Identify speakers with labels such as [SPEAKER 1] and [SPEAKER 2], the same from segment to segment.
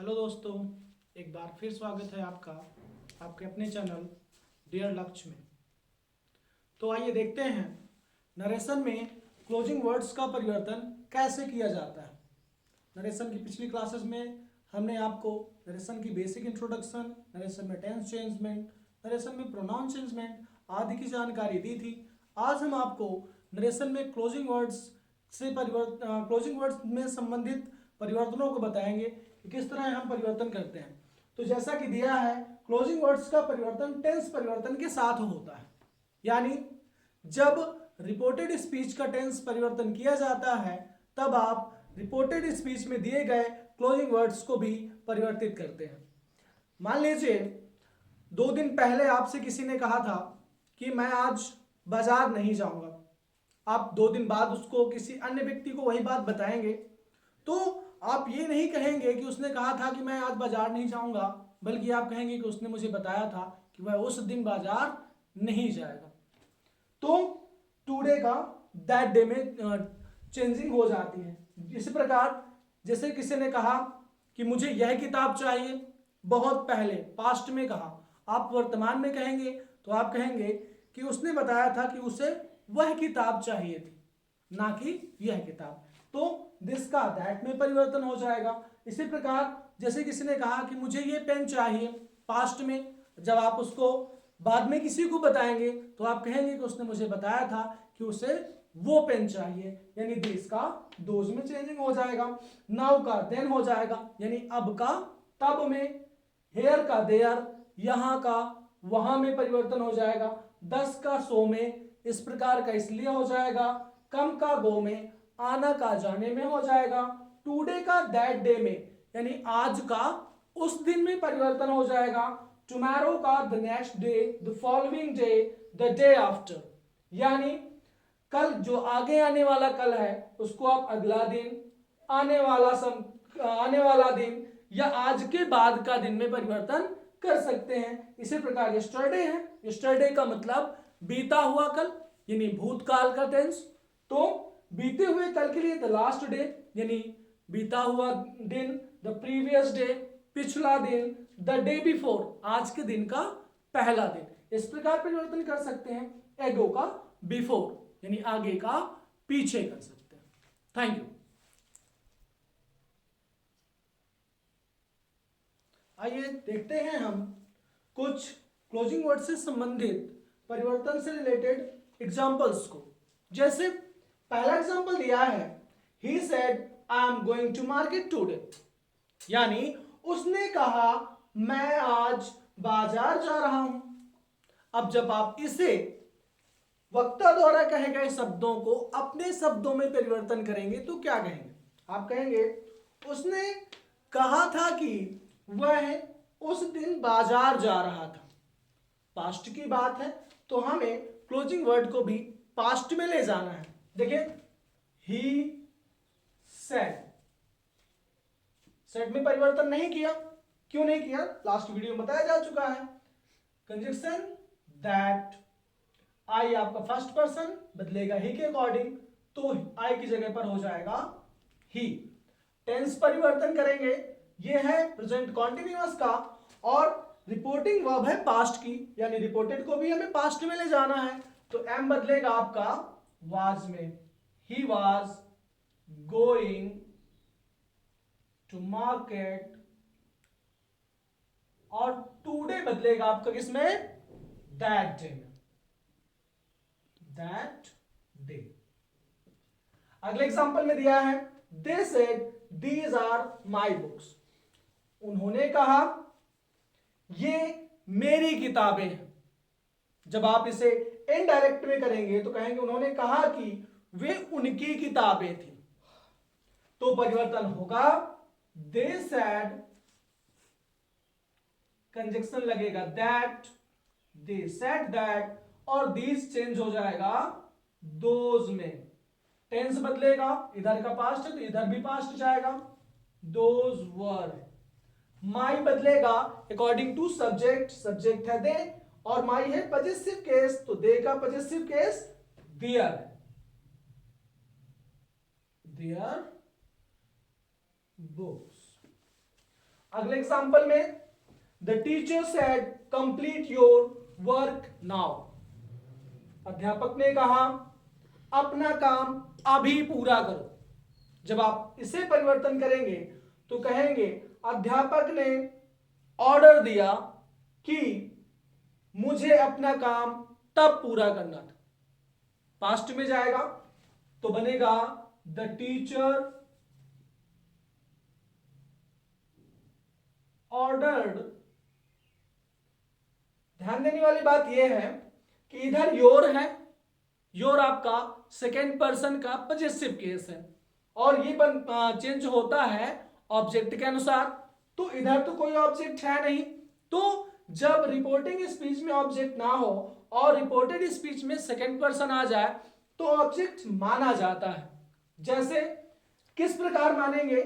[SPEAKER 1] Hello दोस्तों, एक बार फिर स्वागत है आपका आपके अपने चैनल डियर लक्ष्य में। तो आइए देखते हैं नरेशन में क्लोजिंग वर्ड्स का परिवर्तन कैसे किया जाता है। नरेशन की पिछली क्लासेस में हमने आपको नरेशन की बेसिक इंट्रोडक्शन, नरेशन में टेंस चेंजमेंट, नरेशन में प्रोनाउन चेंजमेंट आदि की जानकारी दी थी। आज हम आपको नरेशन में क्लोजिंग वर्ड्स में संबंधित परिवर्तनों को बताएंगे कि किस तरह हम परिवर्तन करते हैं। तो जैसा कि दिया है, क्लोजिंग वर्ड्स का परिवर्तन टेंस परिवर्तन के साथ होता है, यानी जब रिपोर्टेड स्पीच का टेंस परिवर्तन किया जाता है तब आप रिपोर्टेड स्पीच में दिए गए क्लोजिंग वर्ड्स को भी परिवर्तित करते हैं। मान लीजिए 2 दिन पहले आपसे किसी ने कहा था कि मैं आज बाजार नहीं जाऊंगा। आप 2 दिन बाद उसको किसी अन्य व्यक्ति को वही बात बताएंगे, तो आप ये नहीं कहेंगे कि उसने कहा था कि मैं आज बाजार नहीं जाऊंगा, बल्कि आप कहेंगे कि उसने मुझे बताया था कि वह उस दिन बाजार नहीं जाएगा। तो टुडे का दैट डे में चेंजिंग हो जाती है। इसी प्रकार जैसे किसी ने कहा कि मुझे यह किताब चाहिए, बहुत पहले पास्ट में कहा, आप वर्तमान में कहेंगे तो आप कहेंगे कि उसने बताया था कि उसे वह किताब चाहिए थी, ना कि यह किताब। तो दिस का दैट में परिवर्तन हो जाएगा। इसी प्रकार जैसे किसी ने कहा कि मुझे ये पेन चाहिए, पास्ट में जब आप उसको बाद में किसी को बताएंगे तो आप कहेंगे कि उसने मुझे बताया था कि उसे वो पेन चाहिए, यानी दिस का दोज में चेंजिंग हो जाएगा। नाउ का देन हो जाएगा, यानी अब का तब में, हेयर का देयर, यहां का वहां में परिवर्तन हो जाएगा। 10 का सो में, इस प्रकार का इसलिए हो जाएगा। कम का गो में, आना का जाने में हो जाएगा। टुडे का दैट डे में, यानी आज का उस दिन में परिवर्तन हो जाएगा। टुमारो का the next day, the following day, the day after, यानी कल जो आगे आने वाला कल है उसको आप अगला दिन, आने वाला दिन या आज के बाद का दिन में परिवर्तन कर सकते हैं। इसी प्रकार यस्टरडे है, यस्टरडे का मतलब बीता हुआ कल, यानी भूतकाल का टेंस। तो बीते हुए कल के लिए द लास्ट डे, यानी बीता हुआ दिन, द प्रीवियस डे, पिछला दिन, द डे बिफोर, आज के दिन का पहला दिन। इस प्रकार परिवर्तन कर सकते हैं। एगो का बिफोर, यानी आगे का पीछे कर सकते हैं। Thank you. आइए देखते हैं हम कुछ क्लोजिंग वर्ड से संबंधित परिवर्तन से रिलेटेड एग्जांपल्स को। जैसे पहला एग्जांपल दिया है, he said I am going to market today, यानी उसने कहा मैं आज बाजार जा रहा हूं। अब जब आप इसे वक्ता द्वारा कहे गए शब्दों को अपने शब्दों में परिवर्तन करेंगे तो क्या कहेंगे? आप कहेंगे उसने कहा था कि वह उस दिन बाजार जा रहा था। पास्ट की बात है तो हमें क्लोजिंग वर्ड को भी पास्ट में ले जाना है। देखिए, ही सेड, सेड में परिवर्तन नहीं किया। क्यों नहीं किया? लास्ट वीडियो में बताया जा चुका है। कंजक्शन दैट, आई आपका फर्स्ट पर्सन बदलेगा ही के अकॉर्डिंग, तो आई की जगह पर हो जाएगा ही। टेंस परिवर्तन करेंगे, ये है प्रेजेंट कॉन्टिन्यूअस का, और रिपोर्टिंग वर्ब है पास्ट की, यानी रिपोर्टेड को भी हमें पास्ट में ले जाना है। तो एम बदलेगा आपका वाज में, he was going to market, और टुडे बदलेगा आपका किसमें? दैट डे में, दैट डे। अगले एग्जांपल में दिया है, they said these are my books, उन्होंने कहा ये मेरी किताबें हैं। जब आप इसे इनडायरेक्ट में करेंगे तो कहेंगे उन्होंने कहा कि वे उनकी किताबें थी, तो परिवर्तन होगा दे सेड, कंजक्शन लगेगा दैट, दे सेड दैट, और दीज चेंज हो जाएगा दोज में। टेंस बदलेगा, इधर का पास्ट है तो इधर भी पास्ट जाएगा, दोज वर। माई बदलेगा अकॉर्डिंग टू सब्जेक्ट, सब्जेक्ट है दे, और माई है पजेसिव केस, तो दे का possessive case their, their books. अगले एग्जांपल में the teacher said complete your work now. अध्यापक ने कहा अपना काम अभी पूरा करो। जब आप इसे परिवर्तन करेंगे तो कहेंगे अध्यापक ने ऑर्डर दिया कि मुझे अपना काम तब पूरा करना था। पास्ट में जाएगा तो बनेगा द टीचर ऑर्डर्ड। ध्यान देने वाली बात यह है कि इधर योर है, योर आपका सेकेंड पर्सन का पजेसिव केस है और ये चेंज होता है ऑब्जेक्ट के अनुसार। तो इधर तो कोई ऑब्जेक्ट है नहीं, तो जब रिपोर्टिंग स्पीच में ऑब्जेक्ट ना हो और रिपोर्टेड स्पीच में सेकेंड पर्सन आ जाए तो ऑब्जेक्ट माना जाता है। जैसे किस प्रकार मानेंगे,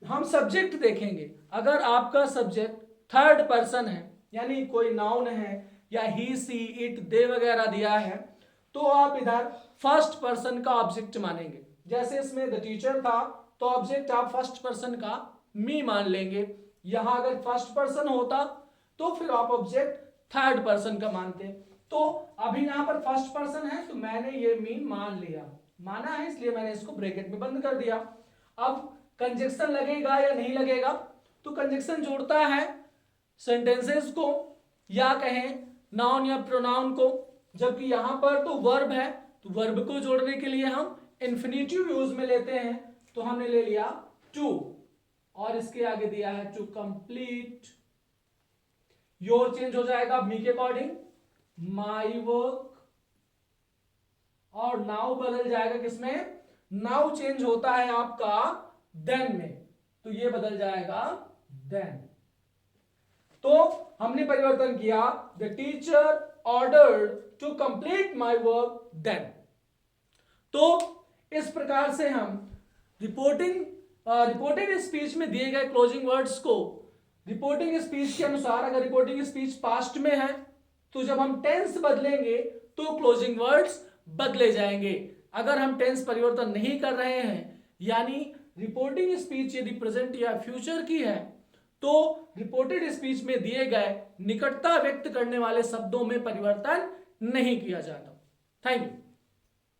[SPEAKER 1] हम सब्जेक्ट देखेंगे। अगर आपका सब्जेक्ट थर्ड पर्सन है यानी कोई नाउन है या ही सी इट दे वगैरह दिया है तो आप इधर फर्स्ट पर्सन का ऑब्जेक्ट मानेंगे। जैसे इसमें द टीचर था तो ऑब्जेक्ट आप फर्स्ट पर्सन का मी मान लेंगे। यहां अगर फर्स्ट पर्सन होता तो फिर आप ऑब्जेक्ट थर्ड पर्सन का मानते। तो अभी यहां पर फर्स्ट पर्सन है तो मैंने ये मी मान लिया, माना है इसलिए मैंने इसको ब्रैकेट में बंद कर दिया। अब कंजक्शन लगेगा या नहीं लगेगा, तो कंजक्शन जोड़ता है सेंटेंसेस को या कहें नाउन या प्रोनाउन को, जबकि यहां पर तो वर्ब है तो वर्ब को जोड़ने के लिए हम इंफिनिटिव यूज में लेते हैं। तो हमने ले लिया टू और इसके आगे दिया है टू कंप्लीट। योर चेंज हो जाएगा मी के अकॉर्डिंग माई वर्क और नाउ बदल जाएगा किसमें, नाउ चेंज होता है आपका देन में तो ये बदल जाएगा देन। तो हमने परिवर्तन किया the teacher ordered to complete my work then. तो इस प्रकार से हम रिपोर्टेड स्पीच में दिए गए क्लोजिंग वर्ड्स को रिपोर्टिंग स्पीच के अनुसार, अगर रिपोर्टिंग स्पीच पास्ट में है तो जब हम टेंस बदलेंगे तो क्लोजिंग वर्ड्स बदले जाएंगे। अगर हम टेंस परिवर्तन नहीं कर रहे हैं यानी रिपोर्टिंग स्पीच यदि प्रेजेंट या फ्यूचर की है तो रिपोर्टेड स्पीच में दिए गए निकटता व्यक्त करने वाले शब्दों में परिवर्तन नहीं किया जाता। Thank you.